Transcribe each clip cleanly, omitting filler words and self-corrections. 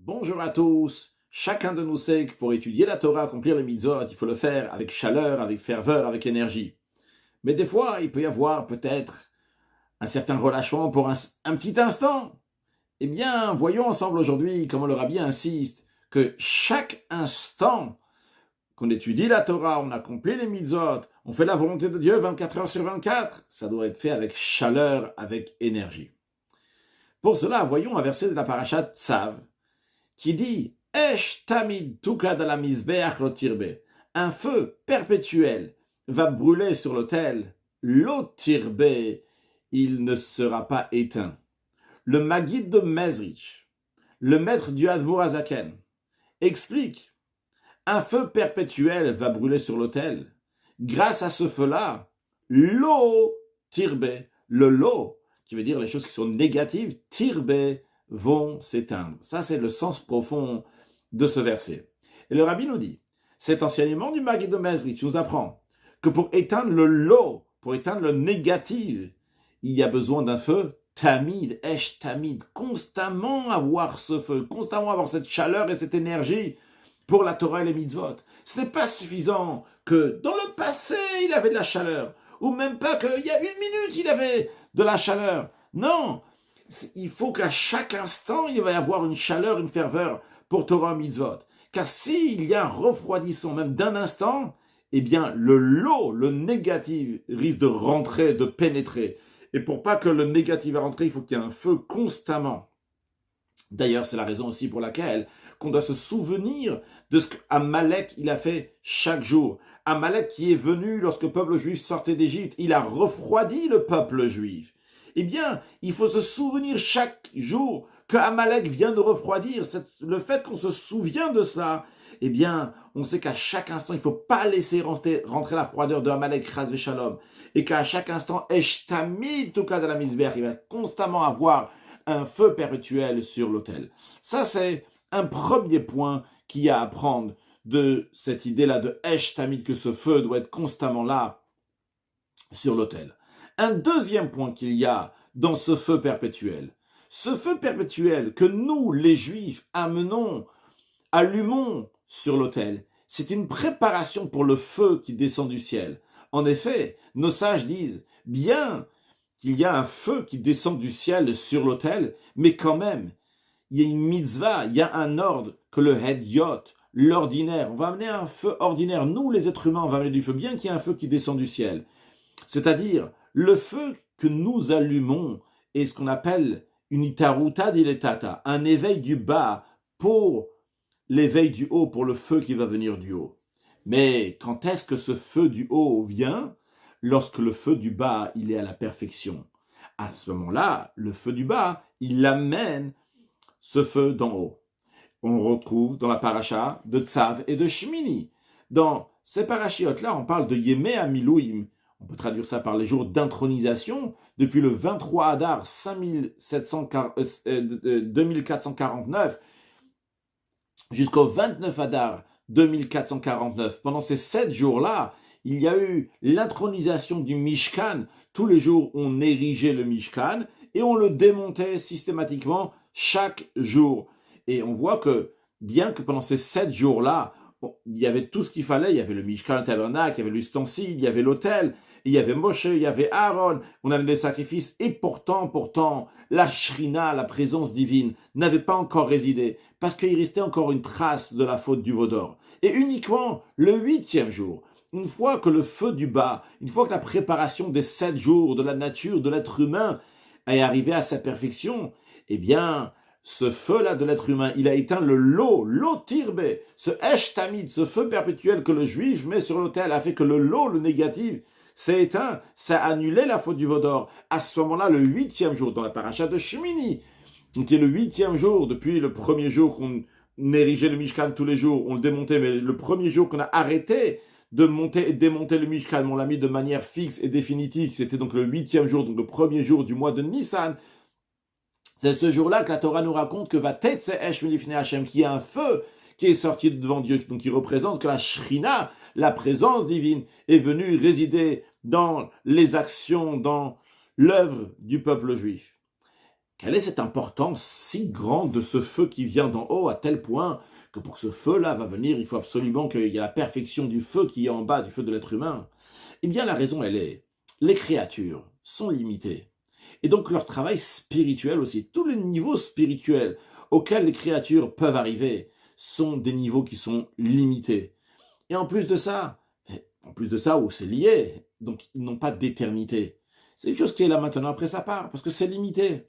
Bonjour à tous. Chacun de nous sait que pour étudier la Torah, accomplir les mitzvot, il faut le faire avec chaleur, avec ferveur, avec énergie. Mais des fois, il peut y avoir peut-être un certain relâchement pour un petit instant. Eh bien, voyons ensemble aujourd'hui comment le Rabbi insiste que chaque instant qu'on étudie la Torah, on accomplit les mitzvot, on fait la volonté de Dieu 24 heures sur 24, ça doit être fait avec chaleur, avec énergie. Pour cela, voyons un verset de la parashat Tzav, qui dit « Esh tamid tukad ala mizbeach lo tirbe » un feu perpétuel va brûler sur l'autel, lo tirbe, il ne sera pas éteint. Le Maguide de Mezrich, le maître du Admour Hazaken, explique « Un feu perpétuel va brûler sur l'autel. Grâce à ce feu-là, lo tirbe, le lo, qui veut dire les choses qui sont négatives, tirbe, vont s'éteindre. » Ça, c'est le sens profond de ce verset. Et le Rabbi nous dit, cet enseignement du Maguide de Mezrich nous apprend que pour éteindre le lo, pour éteindre le négatif, il y a besoin d'un feu tamid, esh tamid, constamment avoir ce feu, constamment avoir cette chaleur et cette énergie pour la Torah et les mitzvot. Ce n'est pas suffisant que dans le passé, il avait de la chaleur, ou même pas qu'il y a une minute, il avait de la chaleur. Non, il faut qu'à chaque instant, il va y avoir une chaleur, une ferveur pour Torah et mitzvot. Car s'il y a un refroidissement, même d'un instant, eh bien, le lot, le négatif, risque de rentrer, de pénétrer. Et pour pas que le négatif rentre, il faut qu'il y ait un feu constamment. D'ailleurs, c'est la raison aussi pour laquelle qu'on doit se souvenir de ce qu'Amalek il a fait chaque jour. Amalek qui est venu lorsque le peuple juif sortait d'Égypte, il a refroidi le peuple juif. Eh bien, il faut se souvenir chaque jour que Amalek vient de refroidir. Le fait qu'on se souvient de cela, eh bien, on sait qu'à chaque instant, il ne faut pas laisser rentrer la froideur de Amalek, Chas Veshalom. Et qu'à chaque instant, Esh Tamid Tukad ala Mizbeach, il va constamment avoir un feu perpétuel sur l'autel. Ça, c'est un premier point qu'il y a à apprendre de cette idée-là de Esh Tamid, que ce feu doit être constamment là sur l'autel. Un deuxième point qu'il y a dans ce feu perpétuel que nous, les Juifs, allumons sur l'autel, c'est une préparation pour le feu qui descend du ciel. En effet, nos sages disent, bien qu'il y a un feu qui descend du ciel sur l'autel, mais quand même, il y a une mitzvah, il y a un ordre que le Hediot, l'ordinaire, on va amener un feu ordinaire, nous les êtres humains, on va amener du feu, bien qu'il y ait un feu qui descend du ciel. C'est-à-dire, le feu que nous allumons est ce qu'on appelle une itaruta diletata, un éveil du bas pour l'éveil du haut, pour le feu qui va venir du haut. Mais quand est-ce que ce feu du haut vient? Lorsque le feu du bas, il est à la perfection. À ce moment-là, le feu du bas, il amène ce feu d'en haut. On le retrouve dans la paracha de Tzav et de Shmini. Dans ces parachiotes-là, on parle de Yemei Amilouim. On peut traduire ça par les jours d'intronisation. Depuis le 23 Adar 2449 jusqu'au 29 Adar 2449. Pendant ces 7 jours-là, il y a eu l'intronisation du Mishkan. Tous les jours, on érigeait le Mishkan et on le démontait systématiquement chaque jour. Et on voit que, bien que pendant ces 7 jours-là, il y avait tout ce qu'il fallait, il y avait le Mishkan, le tabernacle, il y avait l'ustensile, il y avait l'autel, il y avait Moshe, il y avait Aaron, on avait les sacrifices, et pourtant, la Shrina, la présence divine, n'avait pas encore résidé, parce qu'il restait encore une trace de la faute du veau d'or. Et uniquement le 8e jour, une fois que le feu du bas, une fois que la préparation des 7 jours de la nature, de l'être humain, est arrivée à sa perfection, eh bien, ce feu-là de l'être humain, il a éteint lo tirbe, ce esh tamid, ce feu perpétuel que le juif met sur l'autel, a fait que le négatif, s'est éteint, ça a annulé la faute du veau d'or. À ce moment-là, le 8e jour, dans la paracha de Shmini, qui est le 8e jour, depuis le premier jour qu'on érigeait le Mishkan tous les jours, on le démontait, mais le premier jour qu'on a arrêté de monter et démonter le Mishkan, on l'a mis de manière fixe et définitive, c'était donc le 8e jour, donc le premier jour du mois de Nissan. C'est ce jour-là que la Torah nous raconte que va Tetse Esh Milifnei Hashem, qu'il y a un feu qui est sorti devant Dieu, donc qui représente que la Shrina, la présence divine, est venue résider dans les actions, dans l'œuvre du peuple juif. Quelle est cette importance si grande de ce feu qui vient d'en haut, à tel point que pour que ce feu-là va venir, il faut absolument qu'il y ait la perfection du feu qui est en bas, du feu de l'être humain? Eh bien, la raison, elle est, les créatures sont limitées. Et donc, leur travail spirituel aussi, tous les niveaux spirituels auxquels les créatures peuvent arriver sont des niveaux qui sont limités. Et en plus de ça, où c'est lié, donc ils n'ont pas d'éternité. C'est quelque chose qui est là maintenant après sa part, parce que c'est limité.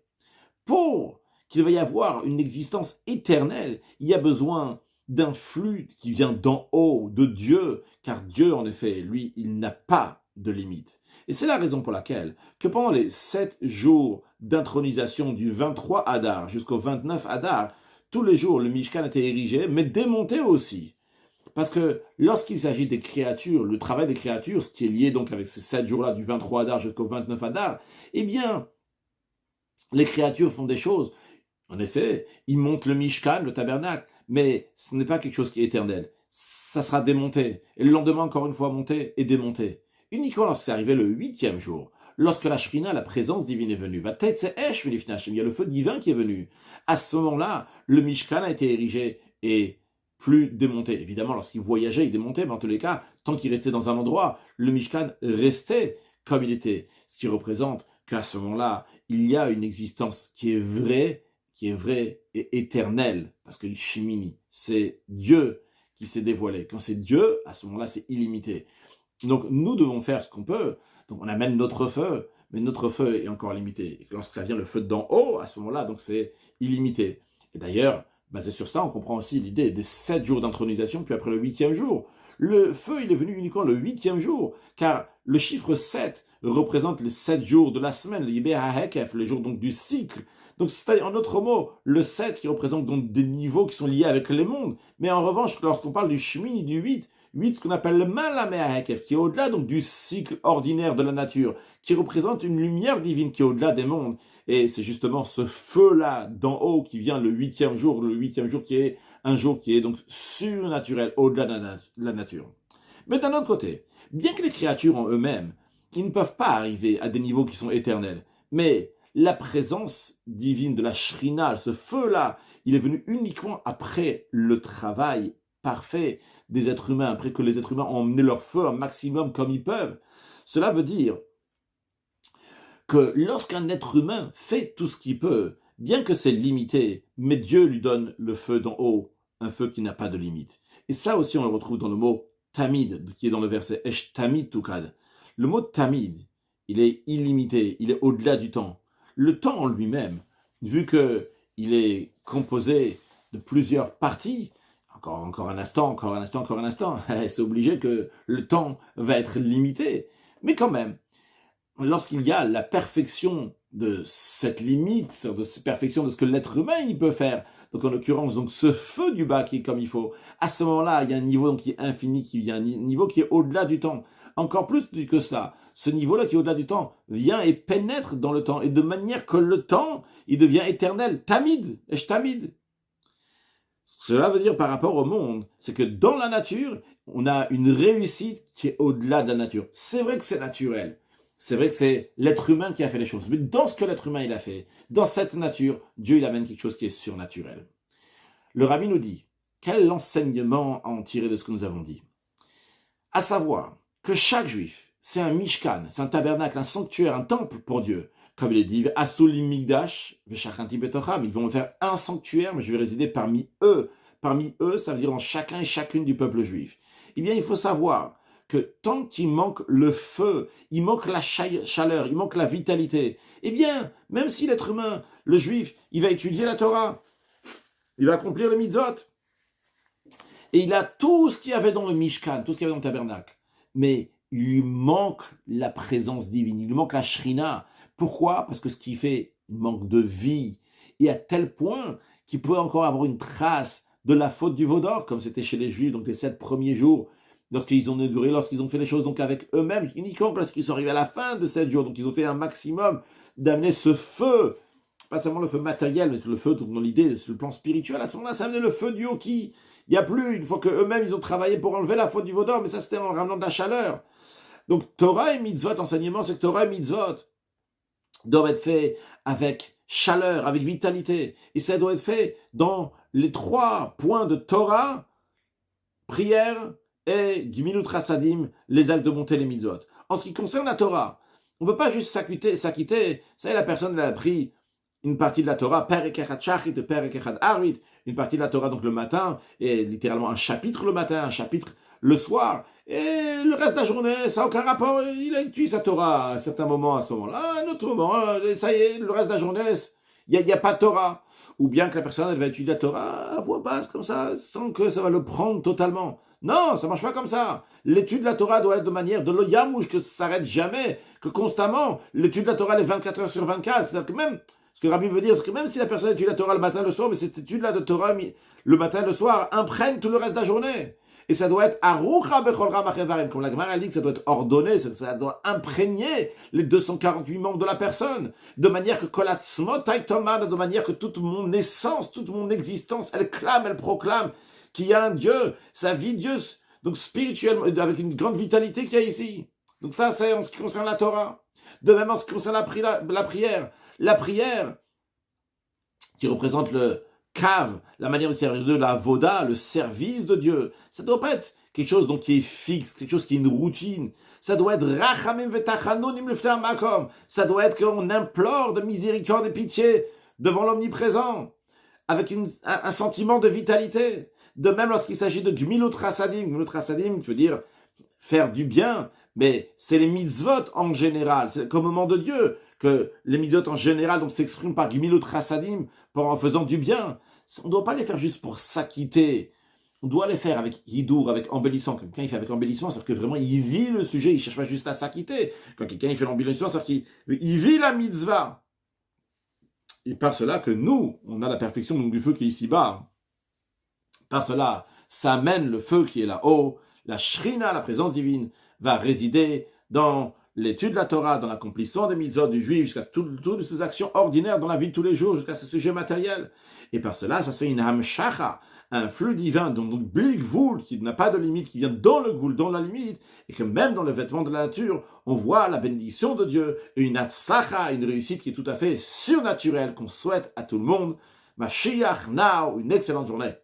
Pour qu'il va y avoir une existence éternelle, il y a besoin d'un flux qui vient d'en haut, de Dieu, car Dieu, en effet, lui, il n'a pas de limite. Et c'est la raison pour laquelle, que pendant les 7 jours d'intronisation du 23 Adar jusqu'au 29 Adar, tous les jours, le Mishkan était érigé, mais démonté aussi. Parce que lorsqu'il s'agit des créatures, le travail des créatures, ce qui est lié donc avec ces 7 jours-là, du 23 Adar jusqu'au 29 Adar, eh bien, les créatures font des choses. En effet, ils montent le Mishkan, le tabernacle, mais ce n'est pas quelque chose qui est éternel. Ça sera démonté, et le lendemain, encore une fois, monté et démonté. Uniquement lorsque c'est arrivé le 8e jour, lorsque la Shrina, la présence divine est venue, il y a le feu divin qui est venu. À ce moment-là, le Mishkan a été érigé et plus démonté. Évidemment, lorsqu'il voyageait, il démontait, mais en tous les cas, tant qu'il restait dans un endroit, le Mishkan restait comme il était. Ce qui représente qu'à ce moment-là, il y a une existence qui est vraie et éternelle. Parce que Shemini, c'est Dieu qui s'est dévoilé. Quand c'est Dieu, à ce moment-là, c'est illimité. Donc, nous devons faire ce qu'on peut. Donc, on amène notre feu, mais notre feu est encore limité. Et lorsque ça vient le feu d'en haut, à ce moment-là, donc c'est illimité. Et d'ailleurs, basé sur cela, on comprend aussi l'idée des 7 jours d'intronisation, puis après le 8e jour. Le feu, il est venu uniquement le 8e jour, car le chiffre 7 représente les 7 jours de la semaine, les jours donc du cycle. Donc, c'est en d'autres mots, le 7 qui représente donc des niveaux qui sont liés avec les mondes. Mais en revanche, lorsqu'on parle du Shemini, du 8, ce qu'on appelle le Malamehakef, qui est au-delà donc du cycle ordinaire de la nature, qui représente une lumière divine qui est au-delà des mondes. Et c'est justement ce feu-là d'en haut qui vient le 8e jour qui est un jour qui est donc surnaturel, au-delà de la nature. Mais d'un autre côté, bien que les créatures en eux-mêmes, ils ne peuvent pas arriver à des niveaux qui sont éternels, mais la présence divine de la Shrina, ce feu-là, il est venu uniquement après le travail parfait des êtres humains, après que les êtres humains ont emmené leur feu un maximum comme ils peuvent. Cela veut dire que lorsqu'un être humain fait tout ce qu'il peut, bien que c'est limité, mais Dieu lui donne le feu d'en haut, un feu qui n'a pas de limite. Et ça aussi, on le retrouve dans le mot tamid, qui est dans le verset Esh tamid tukad. Le mot tamid, il est illimité, il est au-delà du temps. Le temps en lui-même, vu qu'il est composé de plusieurs parties, encore un instant, c'est obligé que le temps va être limité. Mais quand même, lorsqu'il y a la perfection de cette limite, de cette perfection de ce que l'être humain il peut faire, donc en l'occurrence donc ce feu du bas qui est comme il faut, à ce moment-là il y a un niveau donc, qui est infini, il y a un niveau qui est au-delà du temps. Encore plus que cela, ce niveau-là qui est au-delà du temps vient et pénètre dans le temps, et de manière que le temps il devient éternel, tamid, tamid. Cela veut dire par rapport au monde, c'est que dans la nature, on a une réussite qui est au-delà de la nature. C'est vrai que c'est naturel. C'est vrai que c'est l'être humain qui a fait les choses. Mais dans ce que l'être humain il a fait, dans cette nature, Dieu il amène quelque chose qui est surnaturel. Le rabbi nous dit, quel enseignement en tirer de ce que nous avons dit? À savoir que chaque juif, c'est un mishkan, c'est un tabernacle, un sanctuaire, un temple pour Dieu. Comme il est dit, Asulim Migdash, Veshachanti Betocham, ils vont faire un sanctuaire, mais je vais résider parmi eux. Parmi eux, ça veut dire dans chacun et chacune du peuple juif. Eh bien, il faut savoir que tant qu'il manque le feu, il manque la chaleur, il manque la vitalité, eh bien, même si l'être humain, le juif, il va étudier la Torah, il va accomplir le mitzvot, et il a tout ce qu'il y avait dans le Mishkan, tout ce qu'il y avait dans le tabernacle, mais il lui manque la présence divine, il lui manque la Shrina. Pourquoi? Parce que ce qui fait, il manque de vie, et à tel point qu'il peut encore avoir une trace de la faute du veau d'or, comme c'était chez les Juifs, donc les 7 premiers jours, lorsqu'ils ont inauguré, lorsqu'ils ont fait les choses donc avec eux-mêmes, uniquement lorsqu'ils sont arrivés à la fin de 7 jours, donc ils ont fait un maximum d'amener ce feu, pas seulement le feu matériel, mais le feu dans l'idée, sur le plan spirituel, à ce moment-là, ça amenait le feu du haut qui, il n'y a plus, une fois qu'eux-mêmes ils ont travaillé pour enlever la faute du veau d'or, mais ça c'était en ramenant de la chaleur. Donc Torah et mitzvot, enseignement, c'est que Torah et mitzvot doivent être faits avec chaleur, avec vitalité. Et ça doit être fait dans les 3 points de Torah, prière et Gimilut Chassadim, les actes de bonté, les mitzvot. En ce qui concerne la Torah, on ne peut pas juste s'acquitter. Ça y est, la personne elle a pris une partie de la Torah, Perek Echad Shachrit, Perek Echad Arvit, une partie de la Torah donc le matin, et littéralement un chapitre le matin, un chapitre le soir, et le reste de la journée, ça n'a aucun rapport, il a étudié sa Torah à un certain moment, à ce moment-là, à un autre moment, ça y est, le reste de la journée, il n'y a pas de Torah. Ou bien que la personne elle va étudier la Torah à voix basse comme ça, sans que ça va le prendre totalement. Non, ça ne marche pas comme ça. L'étude de la Torah doit être de manière de l'oyamouche, que ça ne s'arrête jamais, que constamment, l'étude de la Torah elle est 24 heures sur 24, c'est-à-dire que même, ce que Rabbi veut dire, c'est que même si la personne étudie la Torah le matin, le soir, mais cette étude-là de Torah, le matin, le soir, imprègne tout le reste de la journée. Et ça doit être arucha bechol ramachevarim, comme la Gemara dit que ça doit être ordonné, ça doit imprégner les 248 membres de la personne, de manière que kolatzmot taïtomad, de manière que toute mon essence, toute mon existence, elle clame, elle proclame qu'il y a un Dieu, sa vie Dieu, donc spirituellement, avec une grande vitalité qu'il y a ici. Donc ça, c'est en ce qui concerne la Torah. De même en ce qui concerne la prière. La prière, qui représente le cave, la manière de servir Dieu, la voda, le service de Dieu, ça ne doit pas être quelque chose donc, qui est fixe, quelque chose qui est une routine. Ça doit être rachamim vetachanonim lefter makom. Ça doit être qu'on implore de miséricorde et pitié devant l'omniprésent, avec un sentiment de vitalité. De même lorsqu'il s'agit de gmilut chassadim. Gmilut chassadim, tu veux dire faire du bien, mais c'est les mitzvot en général, c'est le commandement de Dieu, que les mitzvot en général donc s'expriment par gmilut chassadim, en faisant du bien. On ne doit pas les faire juste pour s'acquitter. On doit les faire avec hidour, avec embellissement. Quand quelqu'un il fait avec embellissement, c'est-à-dire que vraiment il vit le sujet, il ne cherche pas juste à s'acquitter. Quand quelqu'un il fait l'embellissement, c'est-à-dire qu'il vit la mitzvah. Et par cela que nous, on a la perfection donc, du feu qui est ici-bas. Par cela, ça amène le feu qui est là-haut. La shrina, la présence divine, va résider dans l'étude de la Torah, dans l'accomplissement des mitzvot du juif, jusqu'à toutes ces actions ordinaires dans la vie de tous les jours, jusqu'à ce sujet matériel. Et par cela, ça se fait une hamshacha, un flux divin, donc big gvoul, qui n'a pas de limite, qui vient dans le gvoul, dans la limite, et que même dans le vêtement de la nature, on voit la bénédiction de Dieu, et une atzlacha, une réussite qui est tout à fait surnaturelle, qu'on souhaite à tout le monde. Mashiach now, une excellente journée.